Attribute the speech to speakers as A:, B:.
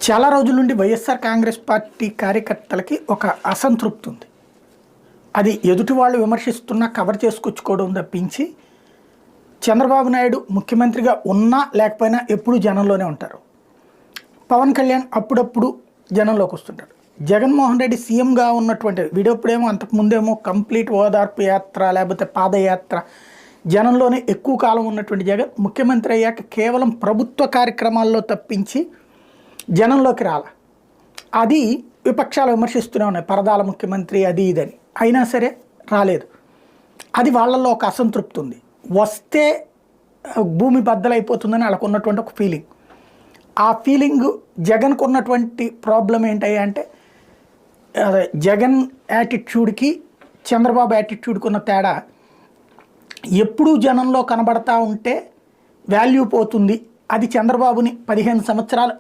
A: చాలా రోజుల నుండి వైఎస్ఆర్ కాంగ్రెస్ పార్టీ కార్యకర్తలకి ఒక అసంతృప్తి ఉంది. అది ఎదుటి వాళ్ళు విమర్శిస్తున్నా కవర్ చేసుకొచ్చుకోవడం తప్పించి చంద్రబాబు నాయుడు ముఖ్యమంత్రిగా ఉన్నా లేకపోయినా ఎప్పుడూ జనంలోనే ఉంటారు. పవన్ కళ్యాణ్ అప్పుడప్పుడు జనంలోకి వస్తుంటాడు. జగన్మోహన్ రెడ్డి సీఎంగా ఉన్నటువంటి వీడప్పుడేమో అంతకుముందేమో కంప్లీట్ ఓదార్పు యాత్ర లేకపోతే పాదయాత్ర జనంలోనే ఎక్కువ కాలం ఉన్నటువంటి జగన్ ముఖ్యమంత్రి అయ్యాక కేవలం ప్రభుత్వ కార్యక్రమాల్లో తప్పించి జనంలోకి రాల. అది విపక్షాలు విమర్శిస్తూనే ఉన్నాయి, పరదాల ముఖ్యమంత్రి అది ఇదని. అయినా సరే రాలేదు. అది వాళ్ళల్లో ఒక అసంతృప్తి ఉంది. వస్తే భూమి బద్దలైపోతుందని వాళ్ళకు ఉన్నటువంటి ఒక ఫీలింగ్. ఆ ఫీలింగ్ జగన్కు ఉన్నటువంటి ప్రాబ్లం ఏంటయ్యా అంటే జగన్ యాటిట్యూడ్కి చంద్రబాబు యాటిట్యూడ్కి ఉన్న తేడా, ఎప్పుడూ జనంలో కనబడతా ఉంటే వాల్యూ పోతుంది. అది చంద్రబాబుని 15 సంవత్సరాలు